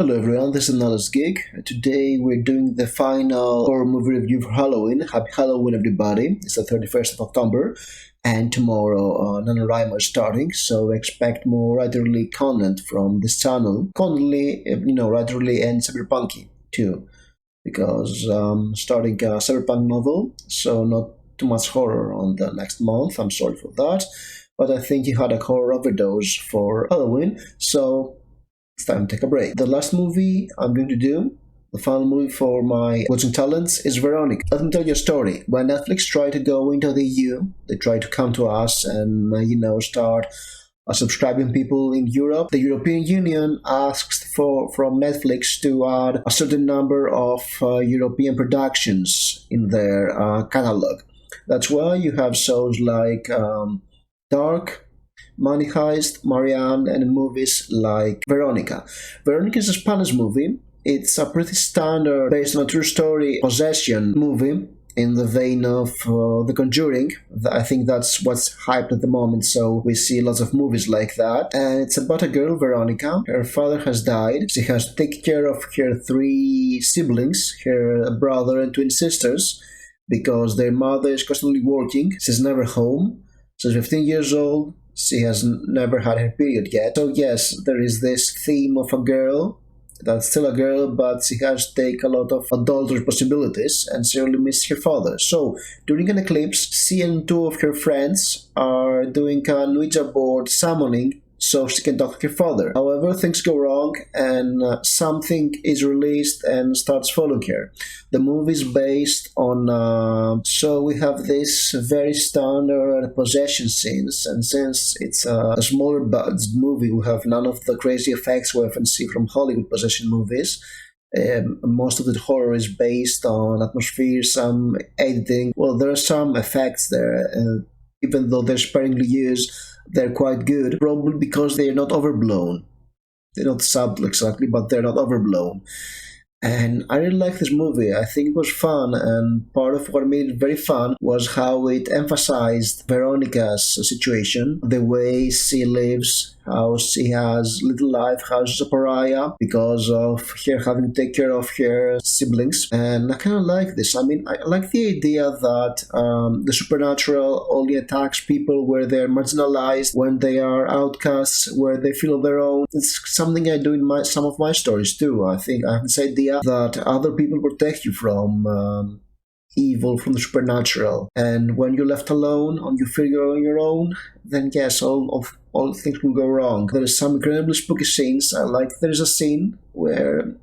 Hello everyone, this is Nala's Gig. Today we're doing the final horror movie review for Halloween. Happy Halloween everybody. It's the 31st of October and tomorrow NaNoWriMo is starting, so expect more writerly content from this channel. Constantly, writerly and cyberpunky too, because starting a cyberpunk novel, so not too much horror on the next month. I'm sorry for that, but I think you had a horror overdose for Halloween, so it's time to take a break. The last movie I'm going to do, the final movie for my watching talents, is Veronica. Let me tell you a story. When Netflix tried to go into the EU, they tried to come to us and, start subscribing people in Europe. The European Union asked from Netflix to add a certain number of European productions in their catalog. That's why you have shows like Dark, Money Heist, Marianne, and movies like Veronica. Veronica is a Spanish movie. It's a pretty standard, based on a true story, possession movie in the vein of The Conjuring. I think that's what's hyped at the moment, so we see lots of movies like that. And it's about a girl, Veronica. Her father has died. She has to take care of her three siblings, her brother and twin sisters, because their mother is constantly working. She's never home. She's 15 years old. She has never had her period yet. So yes, there is this theme of a girl that's still a girl, but she has to take a lot of adult responsibilities, and she only misses her father. So during an eclipse, she and two of her friends are doing a Ouija board summoning so she can talk to her father. However, things go wrong and something is released and starts following her. The movie is based on, so we have this very standard possession scenes, and since it's a smaller budget movie, we have none of the crazy effects we often see from Hollywood possession movies. Most of the horror is based on atmosphere, some editing. Well, there are some effects there, even though they're sparingly used, they're quite good, probably because they're not overblown. They're not subtle exactly, but they're not overblown. And I really like this movie. I think it was fun, and part of what made it very fun was how it emphasized Veronica's situation, the way she lives, how she has little life, how she's a pariah because of her having to take care of her siblings. And I kind of like this. I mean, I like the idea that the supernatural only attacks people where they're marginalized, when they are outcasts, where they feel their own. It's something I do in some of my stories too. I think I have this idea that other people protect you from evil, from the supernatural, and when you're left alone and you figure on your own, then yes, all things will go wrong. There is some incredibly spooky scenes. I like there's a scene where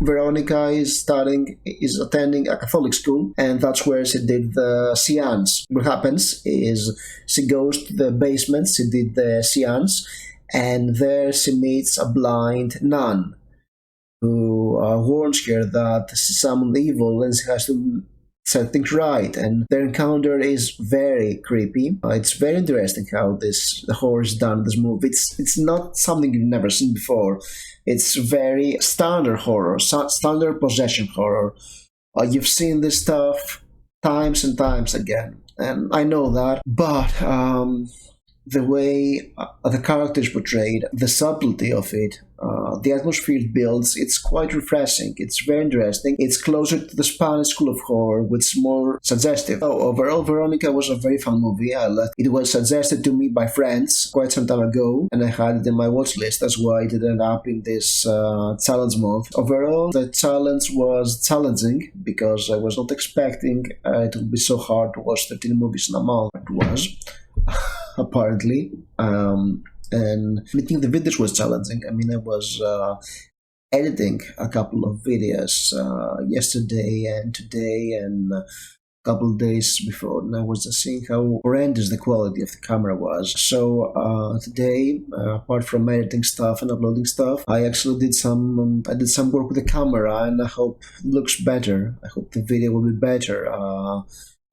Veronica is attending a Catholic school, and that's where she did the seance. What happens is she goes to the basement, she did the seance, and there she meets a blind nun who warns her that she summoned evil and she has to set things right. And their encounter is very creepy. It's very interesting how the horror is done in this movie. It's not something you've never seen before. It's very standard horror, standard possession horror. You've seen this stuff times and times again, and I know that, but the way the character is portrayed, the subtlety of it, the atmosphere it builds, it's quite refreshing. It's very interesting. It's closer to the Spanish school of horror, which is more suggestive. So overall, Veronica was a very fun movie. It was suggested to me by friends quite some time ago, and I had it in my watch list. That's why it ended up in this challenge month. Overall, the challenge was challenging because I was not expecting it would be so hard to watch 13 movies in a month. It was. Apparently, and making the videos was challenging. I mean, I was editing a couple of videos yesterday and today and a couple of days before, and I was just seeing how horrendous the quality of the camera was. So today, apart from editing stuff and uploading stuff, I actually did some work with the camera, and I hope it looks better. I hope the video will be better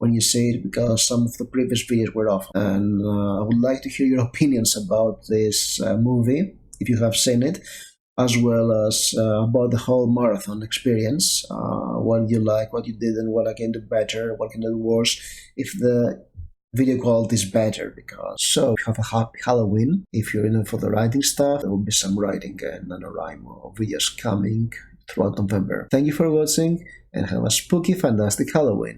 when you see it, because some of the previous videos were off. And I would like to hear your opinions about this movie, if you have seen it, as well as about the whole marathon experience. What you like, what you did, and what I can do better, what can I do worse. If the video quality is better because so have a happy Halloween. If you're in for the writing stuff, there will be some writing and NaNoWriMo videos coming throughout November. Thank you for watching and have a spooky, fantastic Halloween.